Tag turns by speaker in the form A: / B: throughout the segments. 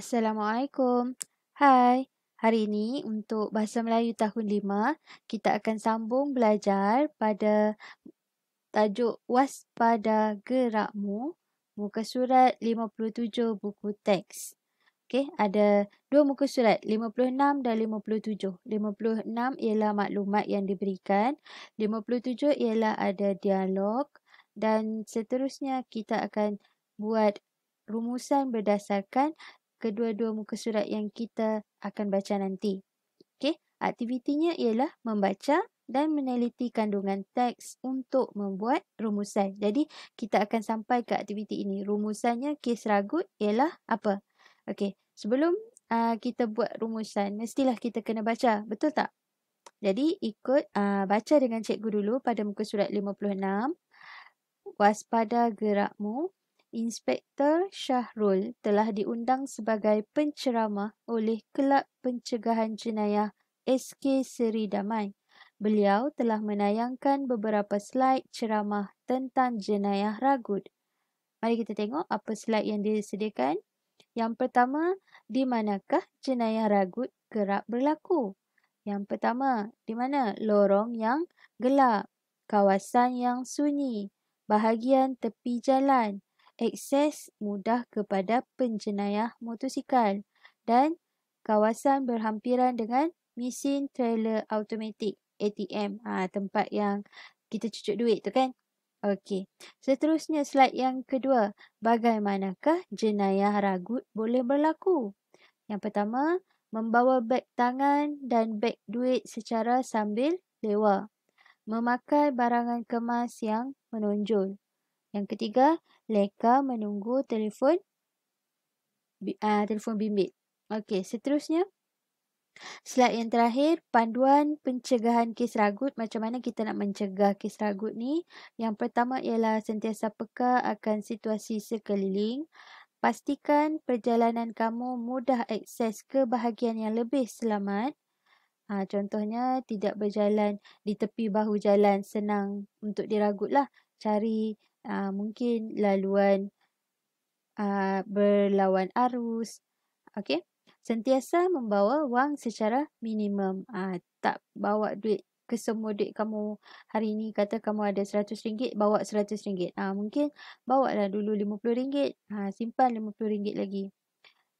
A: Assalamualaikum. Hai, hari ini untuk Bahasa Melayu tahun 5, kita akan sambung belajar pada tajuk Waspada Gerakmu, muka surat 57 buku teks. Okey, ada dua muka surat, 56 dan 57. 56 ialah maklumat yang diberikan, 57 ialah ada dialog dan seterusnya kita akan buat rumusan berdasarkan kedua-dua muka surat yang kita akan baca nanti. Okey, aktivitinya ialah membaca dan meneliti kandungan teks untuk membuat rumusan. Jadi, kita akan sampai ke aktiviti ini. Rumusannya kes ragut ialah apa? Okey, sebelum kita buat rumusan, mestilah kita kena baca. Betul tak? Jadi, ikut baca dengan cikgu dulu pada muka surat 56. Waspada gerakmu. Inspektor Syahrul telah diundang sebagai penceramah oleh Kelab Pencegahan Jenayah SK Seri Damai. Beliau telah menayangkan beberapa slide ceramah tentang jenayah ragut. Mari kita tengok apa slide yang disediakan. Yang pertama, di manakah jenayah ragut kerap berlaku? Yang pertama, di mana? Lorong yang gelap, kawasan yang sunyi, bahagian tepi jalan, akses mudah kepada penjenayah motosikal dan kawasan berhampiran dengan mesin trailer automatik ATM, tempat yang kita cucuk duit tu kan. Okey, seterusnya slide yang kedua. Bagaimanakah jenayah ragut boleh berlaku? Yang pertama, membawa beg tangan dan beg duit secara sambil lewa. Memakai barangan kemas yang menonjol. Yang ketiga, leka menunggu telefon bimbit. Okey, seterusnya slide yang terakhir, panduan pencegahan kes ragut. Macam mana kita nak mencegah kes ragut ni? Yang pertama ialah sentiasa peka akan situasi sekeliling. Pastikan perjalanan kamu mudah akses ke bahagian yang lebih selamat. Contohnya, tidak berjalan di tepi bahu jalan, senang untuk diragut lah. Cari mungkin laluan berlawan arus. Okey. Sentiasa membawa wang secara minimum. Tak bawa duit kesemua duit kamu hari ni. Kata kamu ada RM100, bawa RM100. Mungkin bawa lah dulu RM50. Simpan RM50 lagi.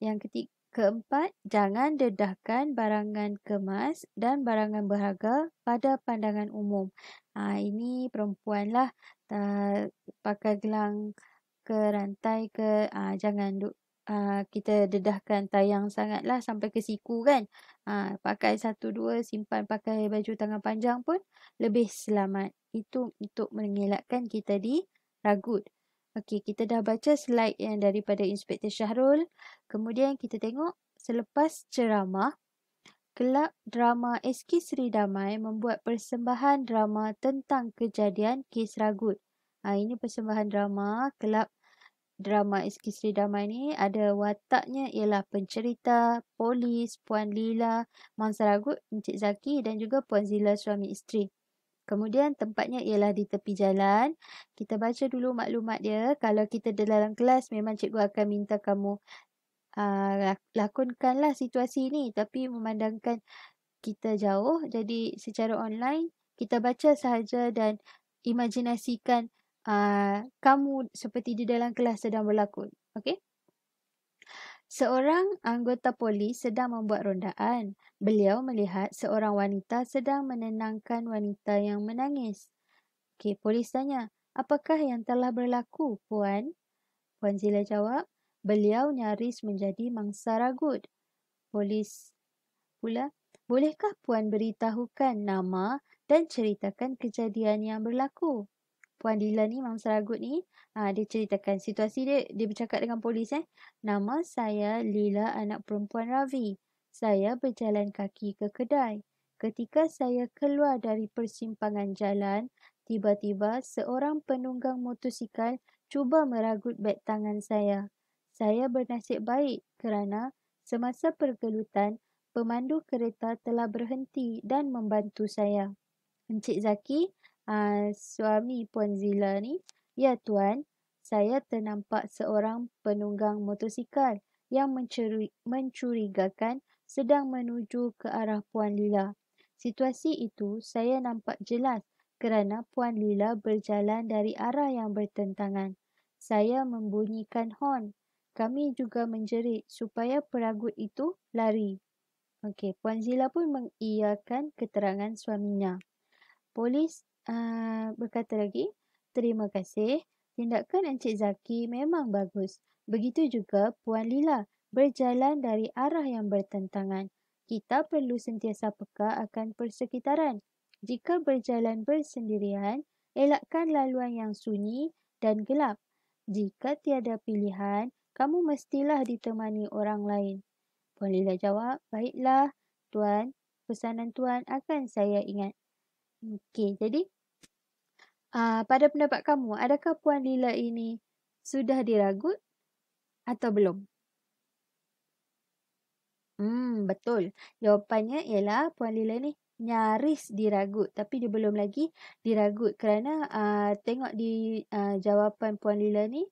A: Yang keempat, jangan dedahkan barangan kemas dan barangan berharga pada pandangan umum. Ini perempuan lah. Pakai gelang ke rantai ke, jangan kita dedahkan tayang sangatlah sampai ke siku kan. Pakai satu dua, simpan pakai baju tangan panjang pun lebih selamat. Itu untuk mengelakkan kita diragut. Okey, kita dah baca slide yang daripada Inspektor Syahrul. Kemudian kita tengok selepas ceramah, Kelab Drama SK Seri Damai membuat persembahan drama tentang kejadian kes ragut. Ini persembahan drama. Kelab Drama SK Seri Damai ni ada wataknya ialah pencerita, polis, Puan Lila, Mangsa Ragut, Encik Zaki dan juga Puan Zila suami isteri. Kemudian tempatnya ialah di tepi jalan. Kita baca dulu maklumat dia. Kalau kita dalam kelas, memang cikgu akan minta kamu lakonkanlah situasi ni. Tapi memandangkan kita jauh, jadi secara online, kita baca sahaja dan imajinasikan kamu seperti di dalam kelas sedang berlakon. Okey? Seorang anggota polis sedang membuat rondaan. Beliau melihat seorang wanita sedang menenangkan wanita yang menangis. Okey, polis tanya, apakah yang telah berlaku, Puan? Puan Zila jawab, beliau nyaris menjadi mangsa ragut. Polis pula, bolehkah Puan beritahukan nama dan ceritakan kejadian yang berlaku? Puan Lila ni, mangsa ragut ni, dia ceritakan situasi dia. Dia bercakap dengan polis. Nama saya Lila, anak perempuan Ravi. Saya berjalan kaki ke kedai. Ketika saya keluar dari persimpangan jalan, tiba-tiba seorang penunggang motosikal cuba meragut beg tangan saya. Saya bernasib baik kerana semasa pergelutan, pemandu kereta telah berhenti dan membantu saya. Encik Zaki, suami Puan Zila ni, ya tuan, saya ternampak seorang penunggang motosikal. yang mencurigakan sedang menuju ke arah Puan Lila. Situasi itu saya nampak jelas kerana Puan Lila berjalan dari arah yang bertentangan. Saya membunyikan horn. Kami juga menjerit supaya peragut itu lari. Okey, Puan Zila pun mengiyakan keterangan suaminya. Polis berkata lagi, terima kasih. Tindakan Encik Zaki memang bagus. Begitu juga Puan Lila berjalan dari arah yang bertentangan. Kita perlu sentiasa peka akan persekitaran. Jika berjalan bersendirian, elakkan laluan yang sunyi dan gelap. Jika tiada pilihan, kamu mestilah ditemani orang lain. Puan Lila jawab, baiklah, Tuan. Pesanan Tuan akan saya ingat. Okey, jadi pada pendapat kamu, adakah Puan Lila ini sudah diragut atau belum? Betul. Jawapannya ialah Puan Lila ni nyaris diragut, tapi dia belum lagi diragut kerana tengok di jawapan Puan Lila ni,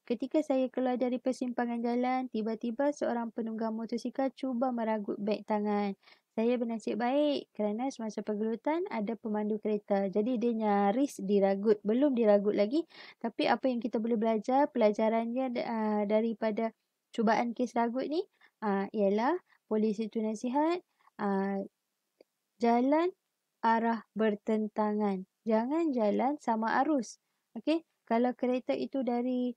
A: ketika saya keluar dari persimpangan jalan, tiba-tiba seorang penunggang motosikal cuba meragut beg tangan. Saya bernasib baik kerana semasa pergelutan ada pemandu kereta. Jadi dia nyaris diragut, belum diragut lagi. Tapi apa yang kita boleh belajar, pelajarannya daripada cubaan kes ragut ni, ialah polis itu nasihat jalan arah bertentangan. Jangan jalan sama arus. Okey, kalau kereta itu dari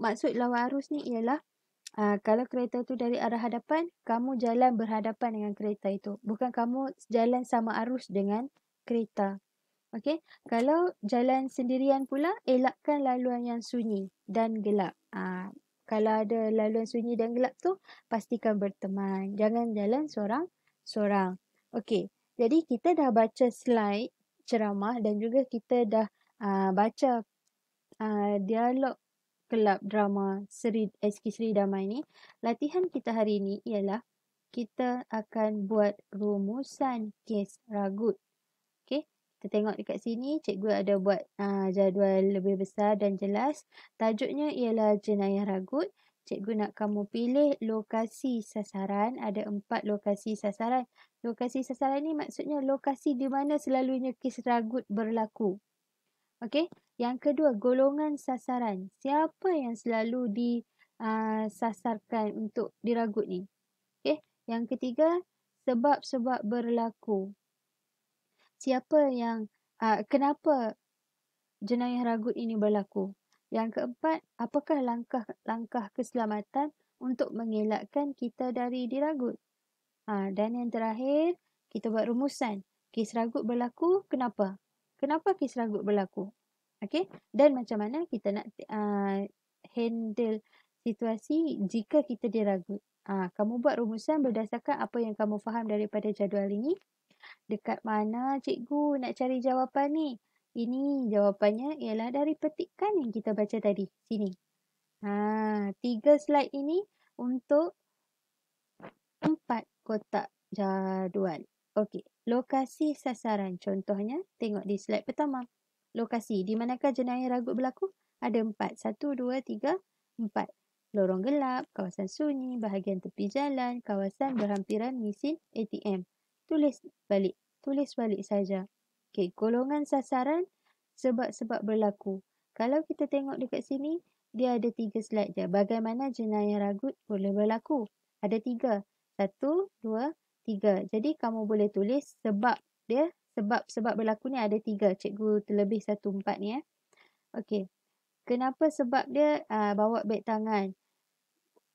A: maksud lawan arus ni ialah kalau kereta itu dari arah hadapan, kamu jalan berhadapan dengan kereta itu. Bukan kamu jalan sama arus dengan kereta. Okey, kalau jalan sendirian pula, elakkan laluan yang sunyi dan gelap. Kalau ada laluan sunyi dan gelap tu, pastikan berteman. Jangan jalan sorang-sorang. Okey, jadi kita dah baca slide ceramah dan juga kita dah baca dialog kelab drama SK Seri Damai ni. Latihan kita hari ini ialah kita akan buat rumusan kes ragut. Okey, kita tengok dekat sini, cikgu ada buat jadual lebih besar dan jelas. Tajuknya ialah jenayah ragut. Cikgu nak kamu pilih lokasi sasaran. Ada 4 lokasi sasaran. Lokasi sasaran ni maksudnya lokasi di mana selalunya kes ragut berlaku. Okey, yang kedua, golongan sasaran. Siapa yang selalu disasarkan untuk diragut ni? Okey, yang ketiga, sebab-sebab berlaku. Siapa yang kenapa jenayah ragut ini berlaku? Yang keempat, apakah langkah-langkah keselamatan untuk mengelakkan kita dari diragut? Dan yang terakhir, kita buat rumusan. Kes ragut berlaku, kenapa? Kenapa kes ragut berlaku? Okey, dan macam mana kita nak handle situasi jika kita diragut? Kamu buat rumusan berdasarkan apa yang kamu faham daripada jadual ini. Dekat mana cikgu nak cari jawapan ni? Ini jawapannya ialah dari petikan yang kita baca tadi. Sini. 3 slide ini untuk 4 kotak jadual. Okey, lokasi sasaran. Contohnya, tengok di slide pertama. Lokasi, di manakah jenayah ragut berlaku? Ada 4. 1, 2, 3, 4. Lorong gelap, kawasan sunyi, bahagian tepi jalan, kawasan berhampiran mesin ATM. Tulis balik saja. Okey, golongan sasaran, sebab-sebab berlaku. Kalau kita tengok dekat sini, dia ada 3 slide je. Bagaimana jenayah ragut boleh berlaku? Ada 3. 1, 2, 3. Jadi kamu boleh tulis sebab dia, sebab berlaku ni ada 3. Cikgu terlebih 1, 4 ni. Okey. Kenapa sebab dia bawa beg tangan?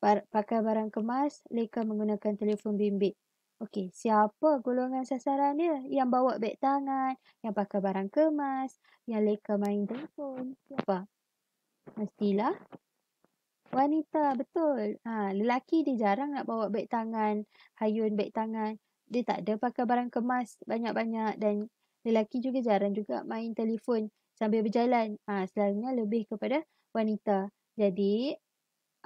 A: Pakai barang kemas, leka menggunakan telefon bimbit. Okey, siapa golongan sasaran dia? Yang bawa beg tangan, yang pakai barang kemas, yang leka main telefon. Siapa? Mestilah wanita, betul. Lelaki dia jarang nak bawa beg tangan, hayun beg tangan. Dia tak ada pakai barang kemas banyak-banyak dan lelaki juga jarang juga main telefon sambil berjalan. Selalunya lebih kepada wanita. Jadi,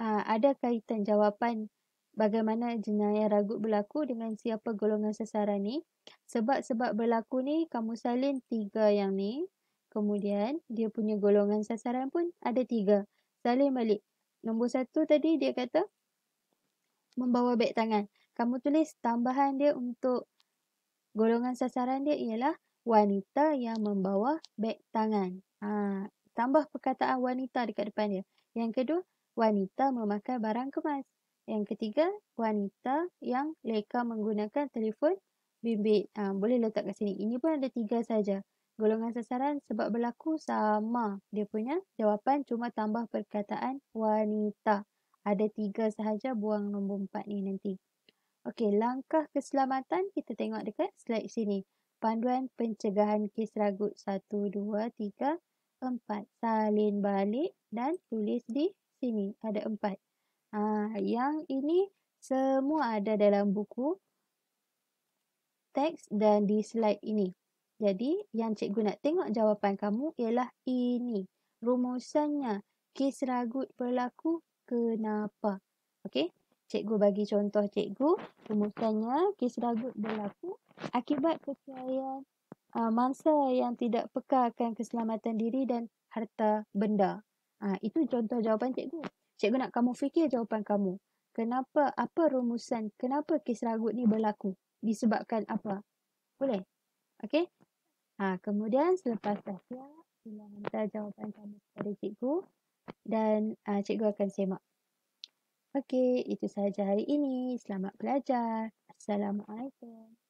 A: ada kaitan jawapan bagaimana jenayah ragut berlaku dengan siapa golongan sasaran ni. Sebab-sebab berlaku ni, kamu salin 3 yang ni. Kemudian, dia punya golongan sasaran pun ada 3. Salin balik. Nombor 1 tadi dia kata membawa beg tangan. Kamu tulis tambahan dia untuk golongan sasaran dia ialah wanita yang membawa beg tangan. Tambah perkataan wanita dekat depan dia. Yang kedua, wanita memakai barang kemas. Yang ketiga, wanita yang leka menggunakan telefon bimbit. Boleh letak kat sini. Ini pun ada 3 saja. Golongan sasaran sebab berlaku sama. Dia punya jawapan cuma tambah perkataan wanita. Ada 3 sahaja, buang nombor 4 ni nanti. Okey, langkah keselamatan kita tengok dekat slide sini. Panduan pencegahan kes ragut 1, 2, 3, 4. Salin balik dan tulis di sini. Ada 4. Yang ini semua ada dalam buku teks dan di slide ini. Jadi, yang cikgu nak tengok jawapan kamu ialah ini. Rumusannya, kes ragut berlaku kenapa? Okey, cikgu bagi contoh cikgu. Rumusannya, kes ragut berlaku akibat kelalaian mangsa yang tidak peka akan keselamatan diri dan harta benda. Itu contoh jawapan cikgu. Cikgu nak kamu fikir jawapan kamu. Kenapa, apa rumusan, kenapa kes ragut ni berlaku? Disebabkan apa? Boleh? Okey? Kemudian selepas dah siap, sila hantar jawapan kamu kepada cikgu dan cikgu akan semak. Okey, itu sahaja hari ini. Selamat belajar. Assalamualaikum.